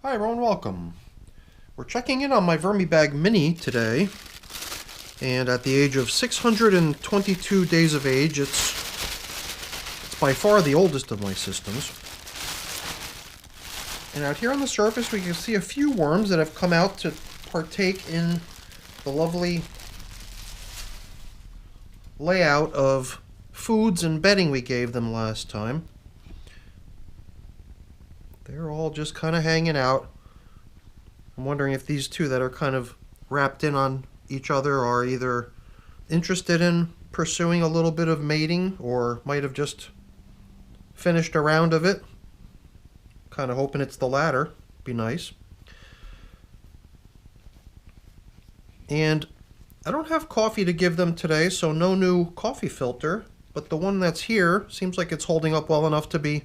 Hi everyone, welcome. We're checking in on my VermiBag Mini today, and at the age of 622 days of age, it's by far the oldest of my systems. And out here on the surface we can see a few worms that have come out to partake in the lovely layout of foods and bedding we gave them last time. They're all just kind of hanging out. I'm wondering if these two that are kind of wrapped in on each other are either interested in pursuing a little bit of mating or might have just finished a round of it. Kind of hoping it's the latter. Be nice. And I don't have coffee to give them today, so no new coffee filter, but the one that's here seems like it's holding up well enough to be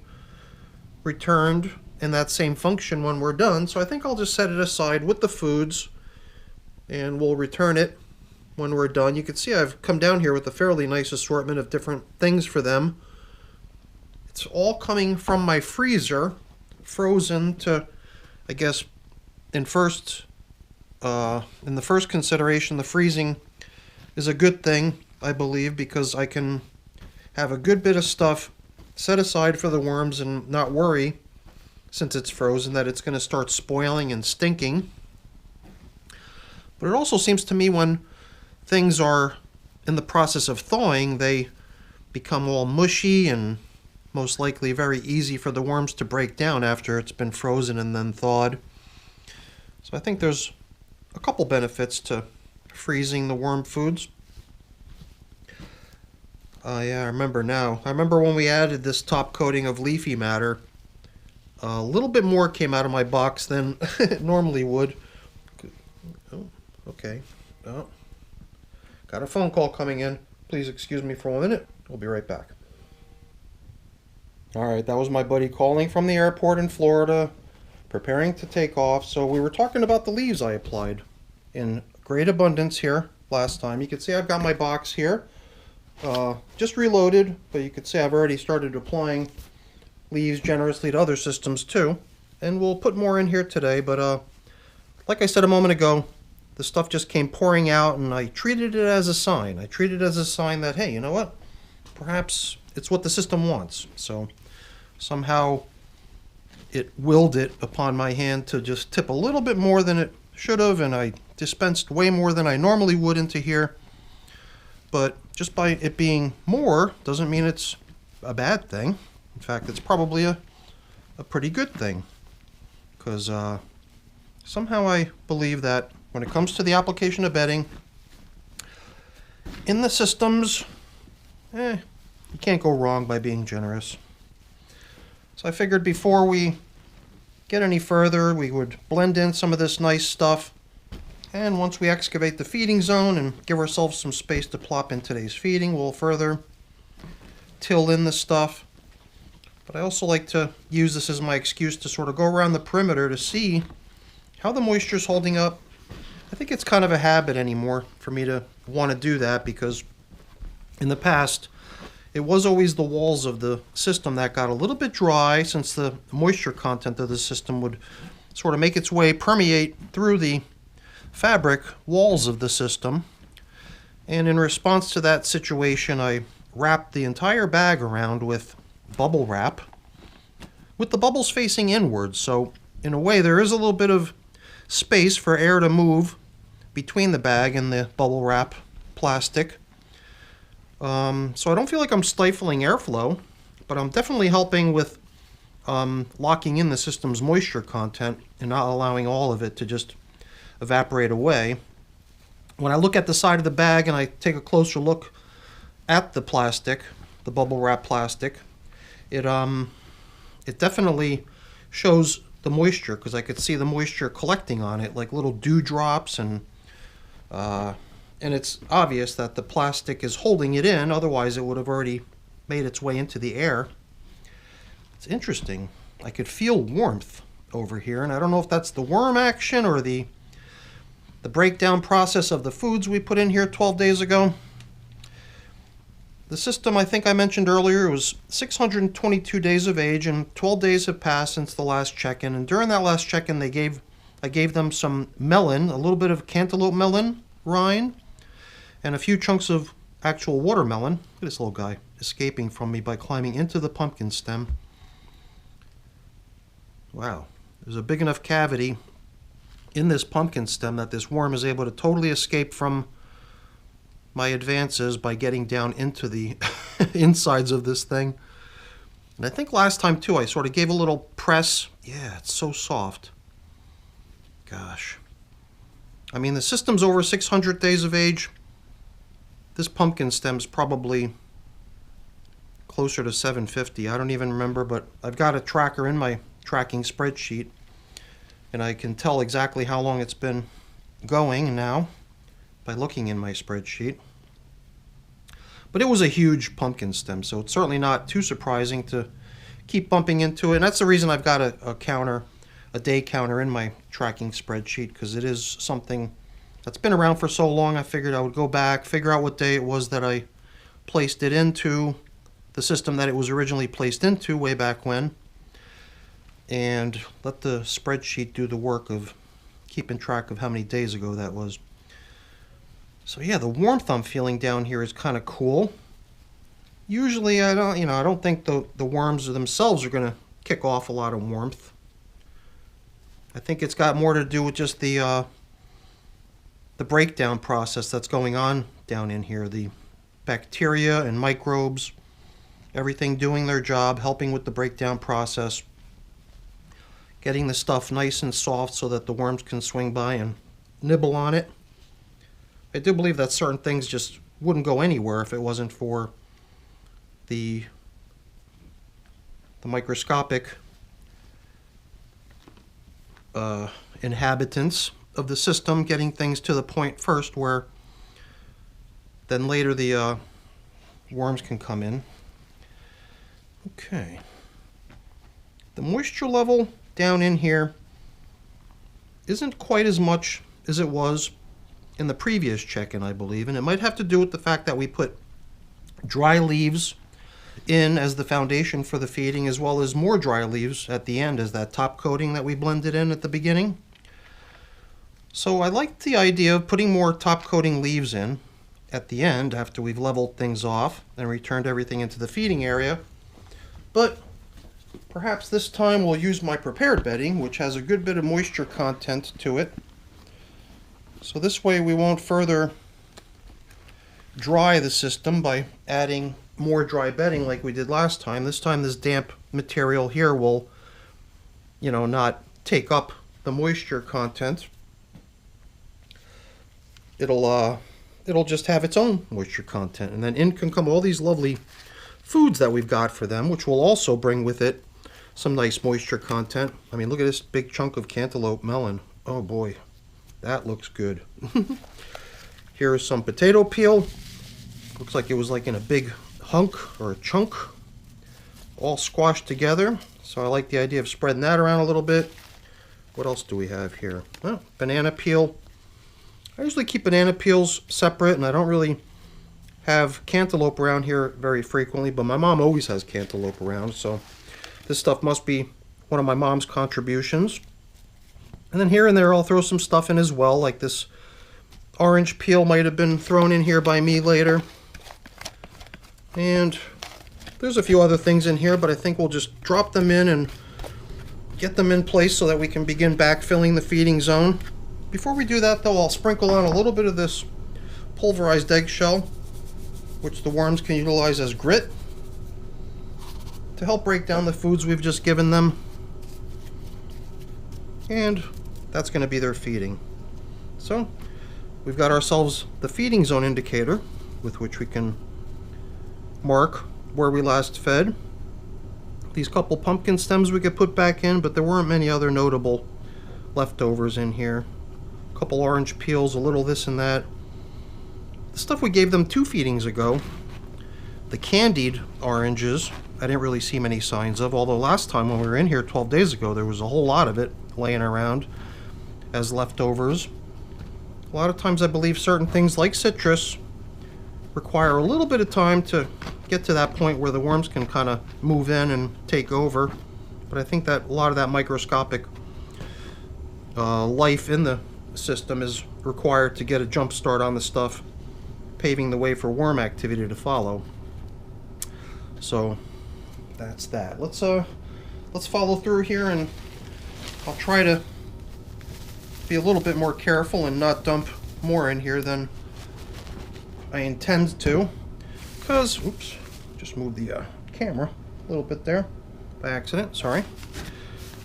returned in that same function when we're done, so I think I'll just set it aside with the foods and we'll return it when we're done. You can see I've come down here with a fairly nice assortment of different things for them. It's all coming from my freezer, frozen to, I guess, in the first consideration, the freezing is a good thing, I believe, because I can have a good bit of stuff set aside for the worms and not worry, since it's frozen, that it's going to start spoiling and stinking. But it also seems to me when things are in the process of thawing, they become all mushy and most likely very easy for the worms to break down after it's been frozen and then thawed. So I think there's a couple benefits to freezing the worm foods. Yeah, I remember now. I remember when we added this top coating of leafy matter, a little bit more came out of my box than it normally would. Oh, okay. Oh, got a phone call coming in. Please excuse me for 1 minute. We'll be right back. Alright, that was my buddy calling from the airport in Florida, preparing to take off. So we were talking about the leaves I applied in great abundance here last time. You can see I've got my box here. Just reloaded, but you can see I've already started applying leaves generously to other systems too. And we'll put more in here today, but like I said a moment ago, the stuff just came pouring out and I treated it as a sign. I treated it as a sign that, hey, you know what? Perhaps it's what the system wants. So somehow it willed it upon my hand to just tip a little bit more than it should have, and I dispensed way more than I normally would into here. But just by it being more doesn't mean it's a bad thing. In fact, it's probably a pretty good thing, because somehow I believe that when it comes to the application of bedding in the systems, you can't go wrong by being generous. So I figured before we get any further, we would blend in some of this nice stuff, and once we excavate the feeding zone and give ourselves some space to plop in today's feeding, we'll further till in the stuff. But I also like to use this as my excuse to sort of go around the perimeter to see how the moisture's holding up. I think it's kind of a habit anymore for me to want to do that, because in the past it was always the walls of the system that got a little bit dry, since the moisture content of the system would sort of make its way, permeate through the fabric walls of the system. And in response to that situation, I wrapped the entire bag around with bubble wrap, with the bubbles facing inwards. So in a way there is a little bit of space for air to move between the bag and the bubble wrap plastic. So I don't feel like I'm stifling airflow, but I'm definitely helping with locking in the system's moisture content and not allowing all of it to just evaporate away. When I look at the side of the bag and I take a closer look at the plastic, the bubble wrap plastic, it definitely shows the moisture, because I could see the moisture collecting on it like little dewdrops, and it's obvious that the plastic is holding it in, otherwise it would have already made its way into the air. It's interesting. I could feel warmth over here, and I don't know if that's the worm action or the breakdown process of the foods we put in here 12 days ago. The system, I think I mentioned earlier, was 622 days of age, and 12 days have passed since the last check-in. And during that last check-in, I gave them some melon, a little bit of cantaloupe melon rind, and a few chunks of actual watermelon. Look at this little guy escaping from me by climbing into the pumpkin stem. Wow, there's a big enough cavity in this pumpkin stem that this worm is able to totally escape from my advances by getting down into the insides of this thing. And I think last time too, I sort of gave a little press. Yeah, it's so soft. Gosh. I mean, the system's over 600 days of age. This pumpkin stem's probably closer to 750. I don't even remember, but I've got a tracker in my tracking spreadsheet, and I can tell exactly how long it's been going now by looking in my spreadsheet. But it was a huge pumpkin stem, so it's certainly not too surprising to keep bumping into it. And that's the reason I've got a day counter in my tracking spreadsheet, because it is something that's been around for so long. I figured I would go back, figure out what day it was that I placed it into, the system that it was originally placed into way back when, and let the spreadsheet do the work of keeping track of how many days ago that was. So yeah, the warmth I'm feeling down here is kind of cool. Usually I don't think the worms themselves are going to kick off a lot of warmth. I think it's got more to do with just the breakdown process that's going on down in here. The bacteria and microbes, everything doing their job, helping with the breakdown process, getting the stuff nice and soft so that the worms can swing by and nibble on it. I do believe that certain things just wouldn't go anywhere if it wasn't for the microscopic inhabitants of the system getting things to the point first where then later the worms can come in. Okay. The moisture level down in here isn't quite as much as it was in the previous check-in, I believe, and it might have to do with the fact that we put dry leaves in as the foundation for the feeding, as well as more dry leaves at the end as that top coating that we blended in at the beginning. So I like the idea of putting more top coating leaves in at the end after we've leveled things off and returned everything into the feeding area. But perhaps this time we'll use my prepared bedding, which has a good bit of moisture content to it. So this way we won't further dry the system by adding more dry bedding like we did last time. This time this damp material here will, not take up the moisture content. It'll just have its own moisture content, and then in can come all these lovely foods that we've got for them, which will also bring with it some nice moisture content. I mean, look at this big chunk of cantaloupe melon. Oh boy. That looks good. Here is some potato peel. Looks like it was like in a big hunk or a chunk, all squashed together. So I like the idea of spreading that around a little bit. What else do we have here? Well, banana peel. I usually keep banana peels separate, and I don't really have cantaloupe around here very frequently, but my mom always has cantaloupe around, so this stuff must be one of my mom's contributions. And then here and there I'll throw some stuff in as well, like this orange peel might have been thrown in here by me later. And there's a few other things in here, but I think we'll just drop them in and get them in place so that we can begin backfilling the feeding zone. Before we do that though, I'll sprinkle on a little bit of this pulverized eggshell, which the worms can utilize as grit to help break down the foods we've just given them. And that's going to be their feeding. So we've got ourselves the feeding zone indicator with which we can mark where we last fed. These couple pumpkin stems we could put back in, but there weren't many other notable leftovers in here. A couple orange peels, a little this and that. The stuff we gave them 2 feedings ago, the candied oranges, I didn't really see many signs of, although last time when we were in here 12 days ago there was a whole lot of it laying around as leftovers. A lot of times I believe certain things like citrus require a little bit of time to get to that point where the worms can kind of move in and take over. But I think that a lot of that microscopic life in the system is required to get a jump start on the stuff, paving the way for worm activity to follow. So that's that. Let's follow through here, and I'll try to be a little bit more careful and not dump more in here than I intend to, because, oops, just moved the camera a little bit there by accident, sorry.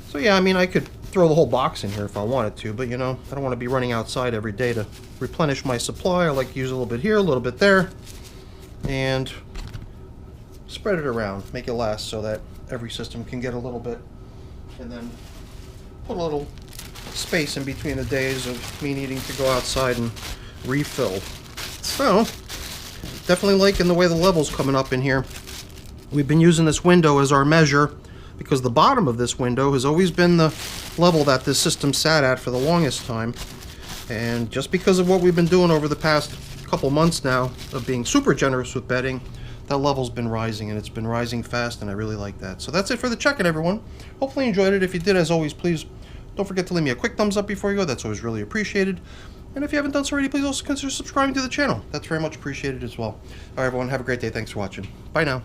So yeah, I mean, I could throw the whole box in here if I wanted to, but you know, I don't want to be running outside every day to replenish my supply. I like to use a little bit here, a little bit there, and spread it around, make it last so that every system can get a little bit, and then put a little space in between the days of me needing to go outside and refill. So, definitely liking the way the level's coming up in here. We've been using this window as our measure because the bottom of this window has always been the level that this system sat at for the longest time. And just because of what we've been doing over the past couple months now of being super generous with bedding, that level's been rising, and it's been rising fast, and I really like that. So that's it for the check-in, everyone. Hopefully you enjoyed it. If you did, as always, please don't forget to leave me a quick thumbs up before you go. That's always really appreciated. And if you haven't done so already, please also consider subscribing to the channel. That's very much appreciated as well. All right, everyone, have a great day. Thanks for watching. Bye now.